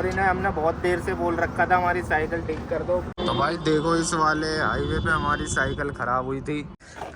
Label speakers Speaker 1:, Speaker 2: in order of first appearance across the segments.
Speaker 1: और इन्हें हमने बहुत देर से बोल रखा था हमारी साइकिल ठीक कर दो। तो भाई देखो इस वाले हाईवे पे हमारी साइकिल खराब हुई थी।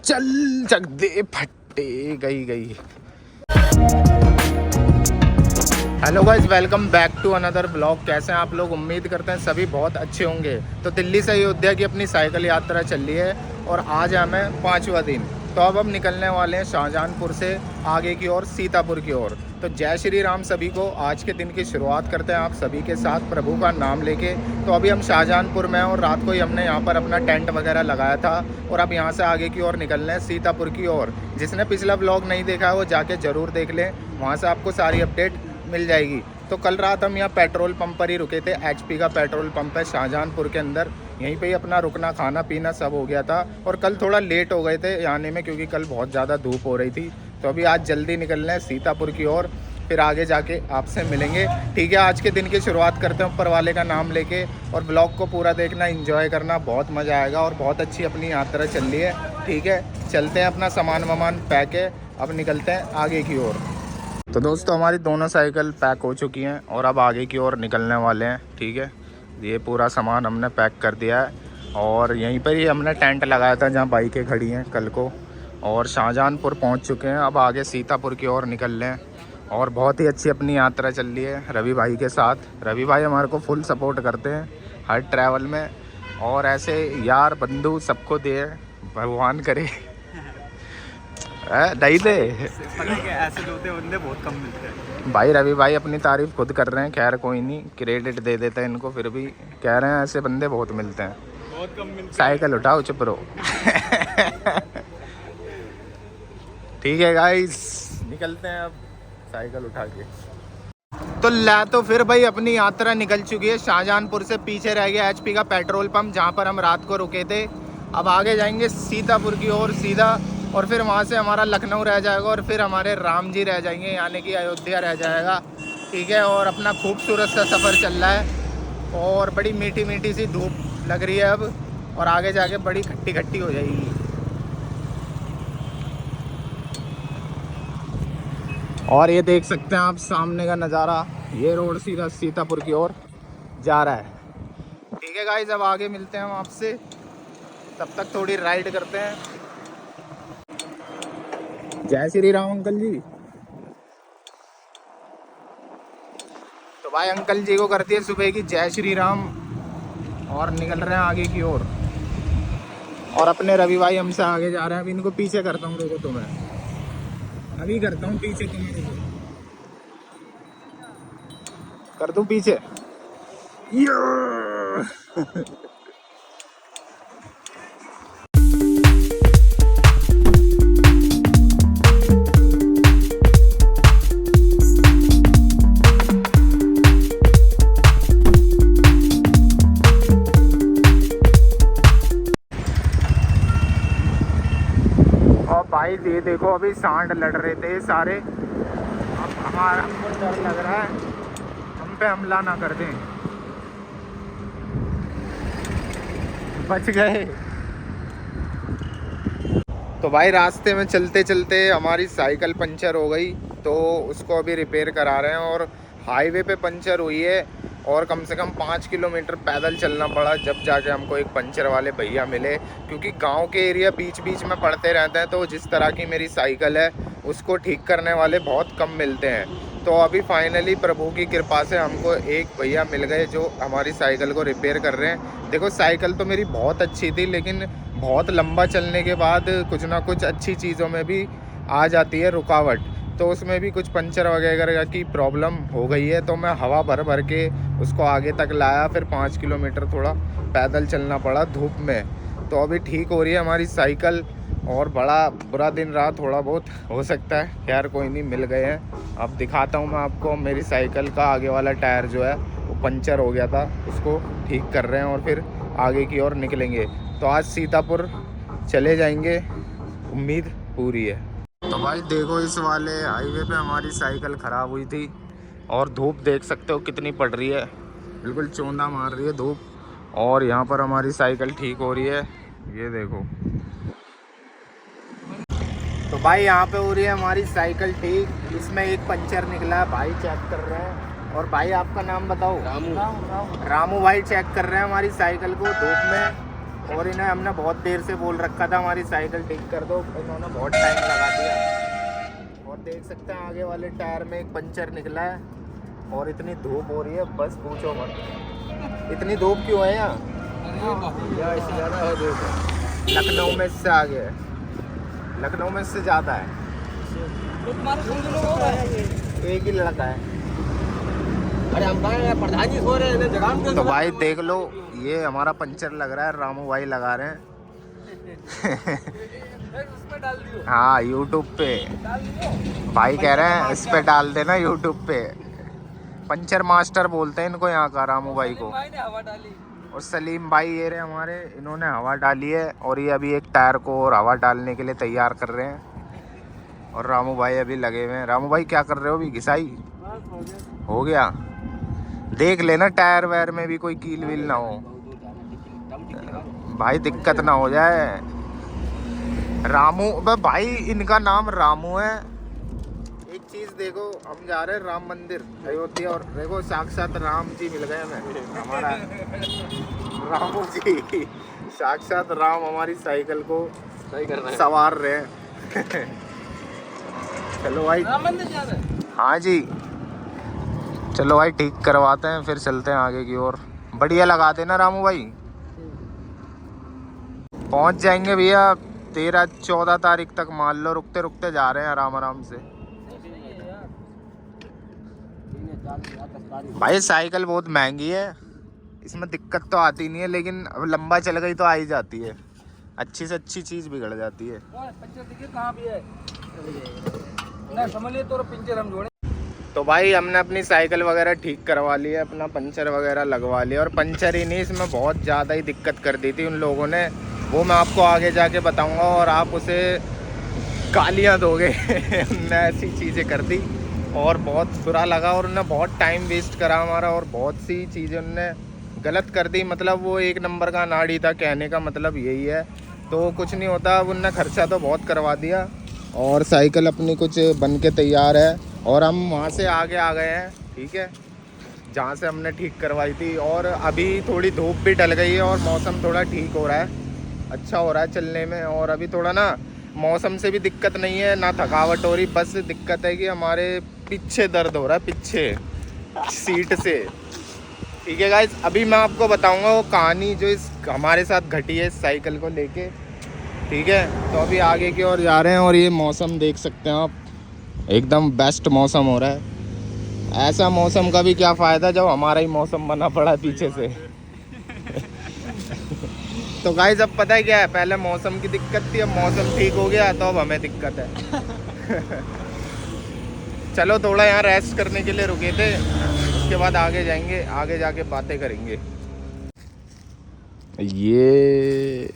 Speaker 1: चल चक दे फट्टे गई। Hello guys, welcome back to another blog. कैसे हैं आप लोग? उम्मीद करते हैं सभी बहुत अच्छे होंगे। तो दिल्ली से अयोध्या की अपनी साइकिल यात्रा चल रही है और आज हमें 5वां दिन। तो अब हम निकलने वाले हैं शाहजहानपुर से आगे की ओर सीतापुर की ओर। तो जय श्री राम सभी को। आज के दिन की शुरुआत करते हैं आप सभी के साथ प्रभु का नाम लेके। तो अभी हम शाहजहानपुर में हैं और रात को ही हमने यहाँ पर अपना टेंट वगैरह लगाया था और अब यहाँ से आगे की ओर निकलने हैं सीतापुर की ओर। जिसने पिछला ब्लॉग नहीं देखा है वो जाके ज़रूर देख लें, वहाँ से आपको सारी अपडेट मिल जाएगी। तो कल रात हम यहाँ पेट्रोल पंप पर ही रुके थे। एचपी का पेट्रोल पंप है शाहजहानपुर के अंदर, यहीं पे ही अपना रुकना खाना पीना सब हो गया था। और कल थोड़ा लेट हो गए थे आने में क्योंकि कल बहुत ज़्यादा धूप हो रही थी। तो अभी आज जल्दी निकल रहे हैं सीतापुर की ओर, फिर आगे जाके आपसे मिलेंगे। ठीक है, आज के दिन की शुरुआत करते हैं ऊपर वाले का नाम लेके और ब्लॉग को पूरा देखना, एंजॉय करना, बहुत मज़ा आएगा और बहुत अच्छी अपनी यात्रा चल रही है। ठीक है, चलते हैं, अपना सामान वामान पैक है, अब निकलते हैं आगे की ओर। तो दोस्तों हमारी दोनों साइकिल पैक हो चुकी हैं और अब आगे की ओर निकलने वाले हैं। ठीक है, ये पूरा सामान हमने पैक कर दिया है और यहीं पर ही हमने टेंट लगाया था जहाँ बाइकें खड़ी हैं कल को। और शाहजहानपुर पहुंच चुके हैं, अब आगे सीतापुर की ओर निकल रहे हैं और बहुत ही अच्छी अपनी यात्रा चल रही है रवि भाई के साथ। रवि भाई हमारे को फुल सपोर्ट करते हैं हर ट्रैवल में और ऐसे यार बंधु सबको दे भगवान करे। नहीं थे
Speaker 2: ऐसे होते बंदे बहुत कम मिलते हैं
Speaker 1: भाई। रवि भाई अपनी तारीफ खुद कर रहे हैं, खैर कोई नहीं, क्रेडिट दे देते हैं इनको, फिर भी कह रहे हैं ऐसे बंदे बहुत मिलते हैं,
Speaker 2: बहुत कम मिलते हैं।
Speaker 1: साइकिल उठाओ चुप रहो। ठीक है गाइस, निकलते हैं अब साइकिल उठा के। तो फिर भाई अपनी यात्रा निकल चुकी है। शाहजहानपुर से पीछे रह गया एचपी का पेट्रोल पंप जहाँ पर हम रात को रुके थे। अब आगे जाएंगे सीतापुर की ओर सीधा और फिर वहाँ से हमारा लखनऊ रह जाएगा और फिर हमारे राम जी रह जाएंगे, यानी कि अयोध्या रह जाएगा। ठीक है, और अपना खूबसूरत सा सफ़र चल रहा है और बड़ी मीठी मीठी सी धूप लग रही है अब और आगे जाके बड़ी खट्टी खट्टी हो जाएगी। और ये देख सकते हैं आप सामने का नज़ारा, ये रोड सीधा सीतापुर की ओर जा रहा है। ठीक है गाइस, अब आगे मिलते हैं हम आपसे, तब तक थोड़ी राइड करते हैं। जय श्री राम अंकल जी। तो भाई अंकल जी को करती है सुबह की जय श्री राम और निकल रहे हैं आगे की ओर। और अपने रवि भाई हमसे आगे जा रहे हैं। अभी इनको पीछे करता हूँ, देखो तुम्हें अभी करता हूँ पीछे, तुम्हें कर दूँ पीछे। भाई ये देखो अभी सांड लड़ रहे थे सारे। अब हमारा हमको डर लग रहा है हम पे हमला ना कर दें। बच गए। तो भाई रास्ते में चलते चलते हमारी साइकिल पंचर हो गई तो उसको अभी रिपेयर करा रहे हैं और हाईवे पे पंचर हुई है और कम से कम 5 किलोमीटर पैदल चलना पड़ा जब जाके हमको एक पंचर वाले भैया मिले, क्योंकि गांव के एरिया बीच बीच में पड़ते रहते हैं। तो जिस तरह की मेरी साइकिल है उसको ठीक करने वाले बहुत कम मिलते हैं। तो अभी फाइनली प्रभु की कृपा से हमको एक भैया मिल गए जो हमारी साइकिल को रिपेयर कर रहे हैं। देखो साइकिल तो मेरी बहुत अच्छी थी लेकिन बहुत लंबा चलने के बाद कुछ ना कुछ अच्छी चीज़ों में भी आ जाती है रुकावट, तो उसमें भी कुछ पंचर वगैरह की प्रॉब्लम हो गई है। तो मैं हवा भर भर के उसको आगे तक लाया, फिर 5 किलोमीटर थोड़ा पैदल चलना पड़ा धूप में। तो अभी ठीक हो रही है हमारी साइकिल और बड़ा बुरा दिन रहा, थोड़ा बहुत हो सकता है, खैर कोई नहीं, मिल गए हैं। अब दिखाता हूँ मैं आपको, मेरी साइकिल का आगे वाला टायर जो है वो पंचर हो गया था, उसको ठीक कर रहे हैं और फिर आगे की ओर निकलेंगे। तो आज सीतापुर चले जाएंगे, उम्मीद पूरी है। तो भाई देखो इस वाले हाईवे पे हमारी साइकिल ख़राब हुई थी और धूप देख सकते हो कितनी पड़ रही है, बिल्कुल चौंधा मार रही है धूप। और यहाँ पर हमारी साइकिल ठीक हो रही है, ये देखो। तो भाई यहाँ पे हो रही है हमारी साइकिल ठीक, इसमें एक पंचर निकला है, भाई चेक कर रहे हैं और भाई आपका नाम बताओ।
Speaker 2: रामू।
Speaker 1: रामू भाई चेक कर रहे हैं हमारी साइकिल को धूप में, और इन्हें हमने बहुत देर से बोल रखा था हमारी साइकिल ठीक कर दो, इन्होंने बहुत टाइम लगा दिया। और देख सकते हैं आगे वाले टायर में एक पंचर निकला है, और इतनी धूप हो रही है बस पूछो मत। इतनी धूप क्यों है यहाँ? लखनऊ में इससे आगे है, लखनऊ में इससे ज़्यादा है। एक ही लड़का है।
Speaker 2: अरे हम प्रधान जी सो रहे हैं जगह।
Speaker 1: तो भाई देख लो, ये हमारा पंचर लग रहा है, रामू भाई लगा रहे हैं। हाँ यूट्यूब पे भाई कह रहे हैं इस पे डाल देना यूट्यूब पे। पंचर मास्टर बोलते हैं इनको यहाँ का, रामू भाई को। और सलीम भाई ये रहे हमारे, इन्होंने हवा डाली है, और ये अभी एक टायर को और हवा डालने के लिए तैयार कर रहे हैं। और रामू भाई अभी लगे हुए हैं। रामू भाई क्या कर रहे हो अभी? घिसाई हो गया? देख लेना टायर वायर में भी कोई कील वील ना हो भाई, दिक्कत ना हो जाए। रामू भाई, इनका नाम रामू है। एक चीज देखो, हम जा रहे हैं राम मंदिर अयोध्या, और देखो साक्षात राम जी मिल गए हमें। हमारा रामू जी साक्षात राम हमारी साइकिल को
Speaker 2: सही कर रहे हैं,
Speaker 1: सवार रहे हैं। चलो भाई,
Speaker 2: राम मंदिर जा रहे हैं।
Speaker 1: हाँ जी, चलो भाई ठीक करवाते हैं, फिर चलते हैं आगे की ओर। बढ़िया लगा देना रामू भाई। पहुंच जाएंगे भैया 13-14 तारीख तक, मान लो। रुकते रुकते जा रहे हैं आराम आराम से। भाई साइकिल बहुत महंगी है, इसमें दिक्कत तो आती नहीं है, लेकिन अब लंबा चल गई तो आ ही जाती है। अच्छी से अच्छी चीज़ बिगड़ जाती है। तो भाई हमने अपनी साइकिल वगैरह ठीक करवा ली है, अपना पंचर वगैरह लगवा लिया। और पंचर ही नहीं, इसमें बहुत ज़्यादा ही दिक्कत कर दी थी उन लोगों ने, वो मैं आपको आगे जाके बताऊंगा, और आप उसे गालियाँ दोगे। उनने ऐसी चीज़ें कर दी और बहुत बुरा लगा, और उन्होंने बहुत टाइम वेस्ट करा हमारा, और बहुत सी चीज़ें उनने गलत कर दी। मतलब वो एक नंबर का नाड़ी था, कहने का मतलब यही है। तो कुछ नहीं होता, अब उनने खर्चा तो बहुत करवा दिया, और साइकिल अपनी कुछ बन के तैयार है, और हम वहाँ से आगे आ गए हैं, ठीक है, जहाँ से हमने ठीक करवाई थी। और अभी थोड़ी धूप भी ढल गई है, और मौसम थोड़ा ठीक हो रहा है, अच्छा हो रहा है चलने में। और अभी थोड़ा ना मौसम से भी दिक्कत नहीं है, ना थकावट हो रही, बस दिक्कत है कि हमारे पीछे दर्द हो रहा है, पीछे सीट से। ठीक है गाइस, अभी मैं आपको बताऊंगा वो कहानी जो इस हमारे साथ घटी है इस साइकिल को लेके, ठीक है। तो अभी आगे की ओर जा रहे हैं, और ये मौसम देख सकते हैं आप, एकदम बेस्ट मौसम हो रहा है। ऐसा मौसम का भी क्या फ़ायदा जब हमारा ही मौसम बना पड़ा है पीछे से। तो गाइस अब पता है क्या है, पहले मौसम की दिक्कत थी, अब मौसम ठीक हो गया, तो अब हमें दिक्कत है। चलो थोड़ा यहाँ रेस्ट करने के लिए रुके थे, उसके बाद आगे जाएंगे, आगे जाके बातें करेंगे। ये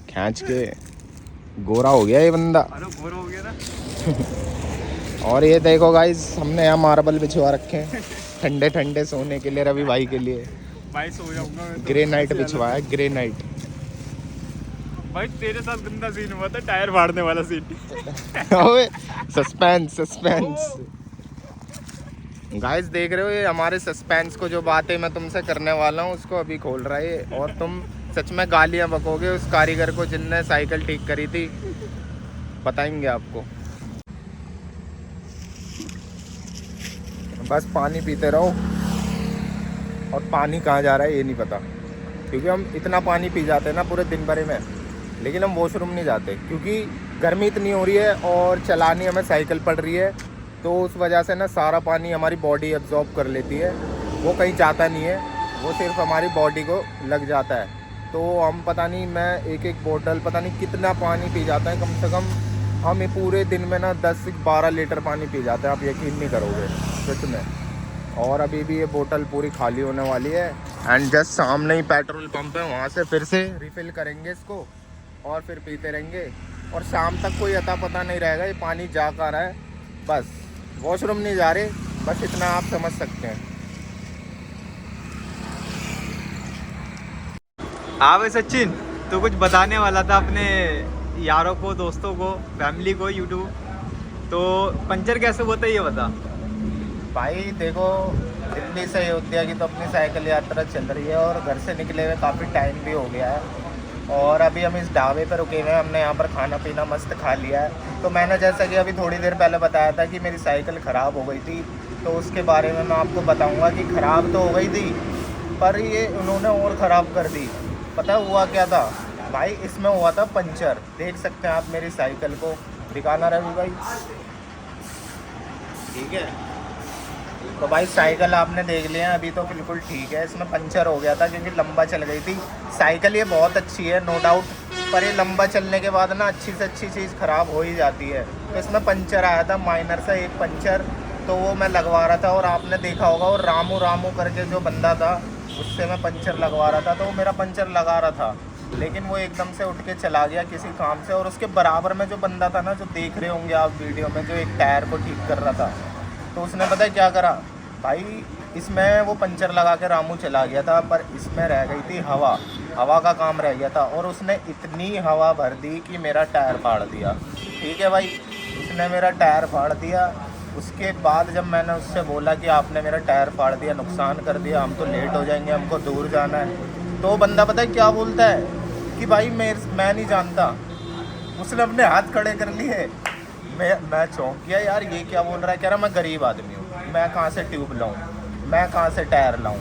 Speaker 1: खींच के गोरा हो गया ये बंदा।
Speaker 2: अरे गोरा हो गया ना।
Speaker 1: और ये देखो गाइस, हमने यहाँ मार्बल बिछवा रखे हैं ठंडे ठंडे सोने के लिए, रवि भाई के लिए।
Speaker 2: भाई सो जाऊंगा मैं तो।
Speaker 1: ग्रेनाइट बिछवाया, ग्रेनाइट।
Speaker 2: भाई तेरे साथ गंदा सीन हुआ था, टायर फाड़ने वाला सीन।
Speaker 1: ओए सस्पेंस सस्पेंस। गाइस देख रहे हो, ये हमारे सस्पेंस को जो बातें मैं तुमसे करने वाला हूँ उसको अभी खोल रहा है, और तुम सच में गालियाँ बकोगे उस कारीगर को जिनने साइकिल ठीक करी थी, बताएंगे आपको। बस पानी पीते रहो, और पानी कहाँ जा रहा है ये नहीं पता, क्योंकि हम इतना पानी पी जाते हैं ना पूरे दिन भर में, लेकिन हम वॉशरूम नहीं जाते, क्योंकि गर्मी इतनी हो रही है और चलानी हमें साइकिल पड़ रही है, तो उस वजह से ना सारा पानी हमारी बॉडी एब्जॉर्ब कर लेती है, वो कहीं जाता नहीं है, वो सिर्फ हमारी बॉडी को लग जाता है। तो हम पता नहीं, मैं एक एक बोतल पता नहीं कितना पानी पी जाता है, कम से कम हम ये पूरे दिन में ना 10 से 12 लीटर पानी पी जाते हैं, आप यकीन नहीं करोगे सच में। और अभी भी ये बोतल पूरी खाली होने वाली है, एंड जस्ट सामने ही पेट्रोल पंप है, वहाँ से फिर से रिफ़िल करेंगे इसको, और फिर पीते रहेंगे, और शाम तक कोई अता पता नहीं रहेगा ये पानी जा कर रहा है। बस वॉशरूम नहीं जा रहे, बस इतना आप समझ सकते हैं।
Speaker 2: हाँ भाई सचिन, तो कुछ बताने वाला था अपने यारों को, दोस्तों को, फैमिली को, यूट्यूब। तो पंचर कैसे होता है ये बता।
Speaker 1: भाई देखो, दिल्ली से अयोध्या की तो अपनी साइकिल यात्रा चल रही है और घर से निकले हुए काफ़ी टाइम भी हो गया है। और अभी हम इस ढाबे पर रुके हुए हैं, हमने यहाँ पर खाना पीना मस्त खा लिया है। तो मैंने जैसा कि अभी थोड़ी देर पहले बताया था कि मेरी साइकिल ख़राब हो गई थी, तो उसके बारे में मैं आपको बताऊँगा कि ख़राब तो हो गई थी, पर ये उन्होंने और ख़राब कर दी। पता हुआ क्या था भाई, इसमें हुआ था पंचर। देख सकते हैं आप मेरी साइकिल को, दिखाना रवि भाई, ठीक है। तो भाई साइकिल आपने देख लिया, अभी तो बिल्कुल ठीक है। इसमें पंचर हो गया था क्योंकि लंबा चल गई थी। साइकिल ये बहुत अच्छी है नो डाउट, पर ये लंबा चलने के बाद ना अच्छी से अच्छी चीज़ ख़राब हो ही जाती है। तो इसमें पंचर आया था, माइनर सा एक पंचर, तो वो मैं लगवा रहा था। और आपने देखा होगा वो रामू रामू करके जो बंदा था, उससे मैं पंचर लगवा रहा था। तो वो मेरा पंचर लगा रहा था, लेकिन वो एकदम से उठ के चला गया किसी काम से। और उसके बराबर में जो बंदा था ना, जो देख रहे होंगे आप वीडियो में, जो एक टायर को ठीक कर रहा था, तो उसने पता है क्या करा भाई, इसमें वो पंचर लगा के रामू चला गया था, पर इसमें रह गई थी हवा। हवा का काम रह गया था और उसने इतनी हवा भर दी कि मेरा टायर फाड़ दिया। ठीक है भाई, उसने मेरा टायर फाड़ दिया। उसके बाद जब मैंने उससे बोला कि आपने मेरा टायर फाड़ दिया, नुकसान कर दिया, हम तो लेट हो जाएंगे, हमको दूर जाना है, तो बंदा पता है क्या बोलता है कि भाई मैं नहीं जानता। उसने अपने हाथ खड़े कर लिए। मैं चौंक गया, यार ये क्या बोल रहा है। कह रहा मैं गरीब आदमी हूँ, मैं कहाँ से ट्यूब लाऊं, मैं कहाँ से टायर लाऊं।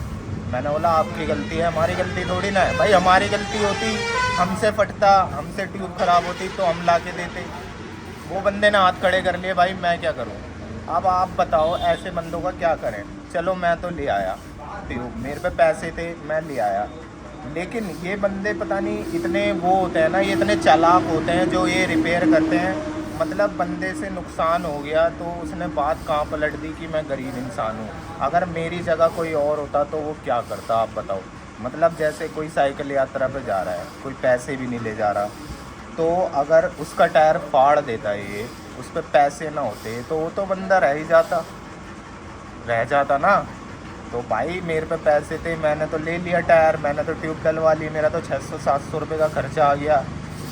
Speaker 1: मैंने बोला आपकी गलती है, हमारी गलती थोड़ी ना है भाई। हमारी गलती होती, हमसे फटता, हमसे ट्यूब ख़राब होती तो हम ला के देते। वो बंदे ने हाथ खड़े कर लिए। भाई मैं क्या करूँ, अब आप बताओ ऐसे बंदों का क्या करें। चलो मैं तो ले आया ट्यूब, मेरे पे पैसे थे, मैं ले आया। लेकिन ये बंदे पता नहीं इतने वो होते हैं ना, ये इतने चालाक होते हैं जो ये रिपेयर करते हैं। मतलब बंदे से नुकसान हो गया तो उसने बात कहाँ पलट दी कि मैं गरीब इंसान हूँ। अगर मेरी जगह कोई और होता तो वो क्या करता आप बताओ। मतलब जैसे कोई साइकिल यात्रा पे जा रहा है, कोई पैसे भी नहीं ले जा रहा, तो अगर उसका टायर फाड़ देता है ये, उस पर पैसे ना होते तो वो तो बंदा रह जाता ना। तो भाई मेरे पे पैसे थे, मैंने तो ले लिया टायर, मैंने तो ट्यूब डलवा ली, मेरा तो 600-700 रुपये का खर्चा आ गया।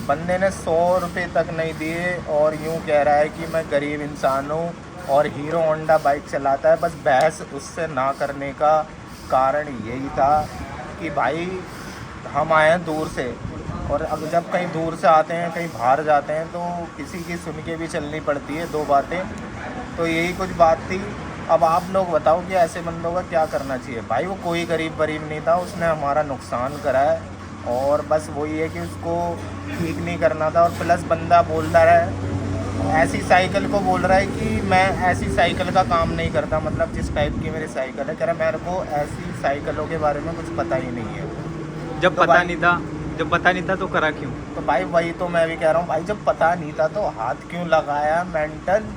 Speaker 1: बंदे ने 100 रुपये तक नहीं दिए और यूँ कह रहा है कि मैं गरीब इंसान हूँ और हीरो होंडा बाइक चलाता है। बस बहस उससे ना करने का कारण यही था कि भाई हम आए हैं दूर से, और अब जब कहीं दूर से आते हैं, कहीं बाहर जाते हैं, तो किसी की सुन के भी चलनी पड़ती है दो बातें। तो यही कुछ बात थी। अब आप लोग बताओ कि ऐसे बंदों का क्या करना चाहिए। भाई वो कोई गरीब नहीं था, उसने हमारा नुकसान करा है, और बस वही है कि उसको ठीक नहीं करना था। और प्लस बंदा बोलता रहा, ऐसी साइकिल को बोल रहा है कि मैं ऐसी साइकिल का काम नहीं करता। मतलब जिस टाइप की मेरी साइकिल है, कह रहा मेरे को ऐसी साइकिलों के बारे में कुछ पता ही नहीं है।
Speaker 2: जब
Speaker 1: तो
Speaker 2: पता नहीं था, जब पता नहीं था तो करा क्यों?
Speaker 1: तो भाई वही तो मैं भी कह रहा हूँ भाई, जब पता नहीं था तो हाथ क्यों लगाया मेंटल।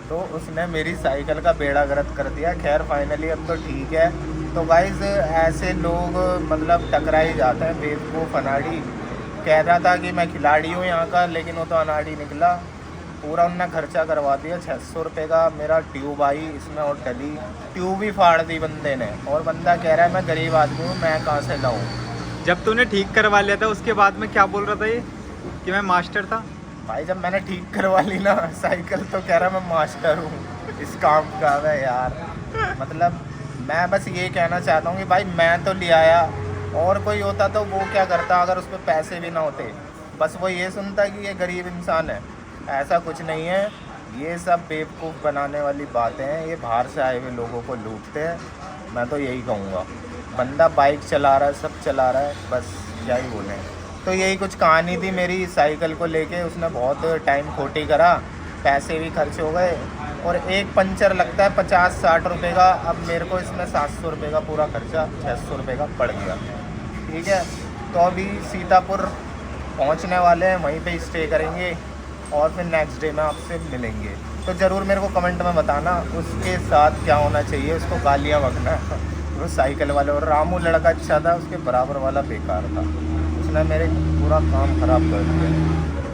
Speaker 1: तो उसने मेरी साइकिल का बेड़ा गर्क कर दिया। खैर फाइनली अब तो ठीक है। तो गाइस ऐसे लोग मतलब टकरा ही जाते हैं, बेवकूफ़ अनाड़ी। कह रहा था कि मैं खिलाड़ी हूँ यहाँ का, लेकिन वो तो अनाड़ी निकला। पूरा उनने खर्चा करवा दिया 600 रुपये का। मेरा ट्यूब आई इसमें और डली, ट्यूब ही फाड़ दी बंदे ने। और बंदा कह रहा है मैं गरीब आदमी हूँ, मैं कहाँ से लाऊँ।
Speaker 2: जब तूने ठीक करवा लिया था उसके बाद में क्या बोल रहा था ये कि मैं मास्टर था?
Speaker 1: भाई जब मैंने ठीक करवा ली ना साइकिल, तो कह रहा मैं मास्टर हूँ इस काम का। मैं यार मतलब मैं बस ये कहना चाहता हूँ कि भाई मैं तो ले आया, और कोई होता तो वो क्या करता अगर उस पर पैसे भी ना होते। बस वो ये सुनता कि ये गरीब इंसान है। ऐसा कुछ नहीं है, ये सब बेवकूफ़ बनाने वाली बातें हैं। ये बाहर से आए हुए लोगों को लूटते हैं। मैं तो यही कहूँगा, बंदा बाइक चला रहा है, सब चला रहा है, बस क्या ही बोलें। तो यही कुछ कहानी थी मेरी साइकिल को लेके। उसने बहुत टाइम खोटी करा, पैसे भी खर्च हो गए, और एक पंचर लगता है 50-60 रुपये का। अब मेरे को इसमें 700 रुपये का पूरा खर्चा 600 रुपये का पड़ गया। ठीक है, तो अभी सीतापुर पहुंचने वाले हैं, वहीं पे स्टे करेंगे और फिर नेक्स्ट डे में आपसे मिलेंगे। तो ज़रूर मेरे को कमेंट में बताना उसके साथ क्या होना चाहिए। उसको गालियाँ बकना वो साइकिल वाले। और रामू लड़का अच्छा था, उसके बराबर वाला बेकार था। उसने मेरे पूरा काम ख़राब कर दिया।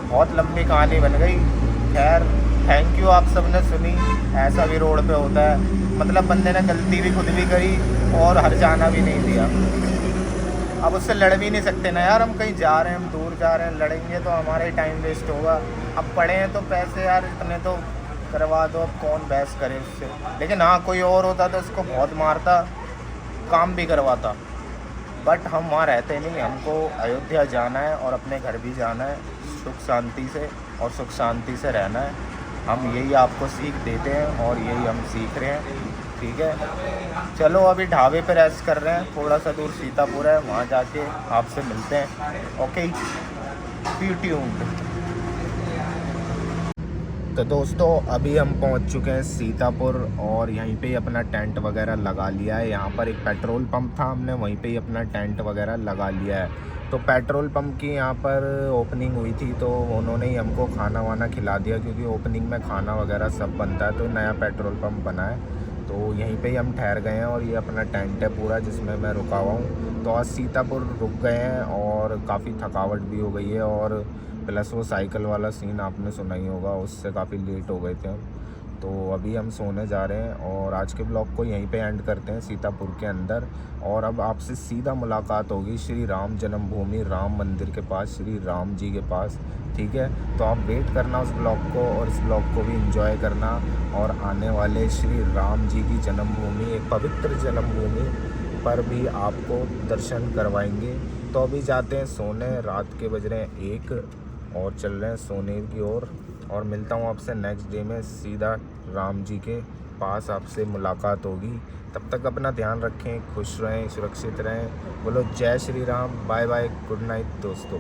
Speaker 1: बहुत लंबी कहानी बन गई। खैर थैंक यू, आप सब ने सुनी। ऐसा भी रोड पे होता है, मतलब बंदे ने गलती भी खुद भी करी और हर जाना भी नहीं दिया। अब उससे लड़ भी नहीं सकते ना यार, हम कहीं जा रहे हैं, हम दूर जा रहे हैं, लड़ेंगे तो हमारा ही टाइम वेस्ट होगा। अब पड़े हैं तो पैसे यार इतने तो करवा दो, अब कौन बहस करे उससे। लेकिन हाँ, कोई और होता तो उसको बहुत मारता, काम भी करवाता। बट हम वहाँ रहते नहीं, हमको अयोध्या जाना है और अपने घर भी जाना है सुख शांति से, और सुख शांति से रहना है। हम यही आपको सीख देते हैं और यही हम सीख रहे हैं, ठीक है। चलो अभी ढाबे पे रेस्ट कर रहे हैं, थोड़ा सा दूर सीतापुर है, वहाँ जाके आपसे मिलते हैं। Okay, stay tuned. तो दोस्तों अभी हम पहुंच चुके हैं सीतापुर और यहीं पे ही अपना टेंट वगैरह लगा लिया है। यहाँ पर एक पेट्रोल पंप था, हमने वहीं पे ही अपना टेंट वगैरह लगा लिया है। तो पेट्रोल पंप की यहाँ पर ओपनिंग हुई थी, तो उन्होंने ही हमको खाना वाना खिला दिया, क्योंकि ओपनिंग में खाना वगैरह सब बनता है। तो नया पेट्रोल पंप बना है, तो यहीं पे ही हम ठहर गए हैं और ये अपना टेंट है पूरा जिसमें मैं रुका हुआ हूँ। तो आज सीतापुर रुक गए हैं और काफ़ी थकावट भी हो गई है, और प्लस वो साइकिल वाला सीन आपने सुना ही होगा, उससे काफ़ी लेट हो गए थे हम। तो अभी हम सोने जा रहे हैं और आज के ब्लॉग को यहीं पे एंड करते हैं सीतापुर के अंदर। और अब आपसे सीधा मुलाकात होगी श्री राम जन्मभूमि राम मंदिर के पास, श्री राम जी के पास, ठीक है। तो आप वेट करना उस ब्लॉग को, और इस ब्लॉग को भी एंजॉय करना। और आने वाले श्री राम जी की जन्मभूमि, एक पवित्र जन्मभूमि पर भी आपको दर्शन करवाएंगे। तो अभी जाते हैं सोने, रात के बज रहे हैं 1 और चल रहे हैं सोने की ओर। और मिलता हूँ आपसे नेक्स्ट डे में, सीधा राम जी के पास आपसे मुलाकात होगी। तब तक अपना ध्यान रखें, खुश रहें, सुरक्षित रहें। बोलो जय Shri Ram, bye bye, good night दोस्तों।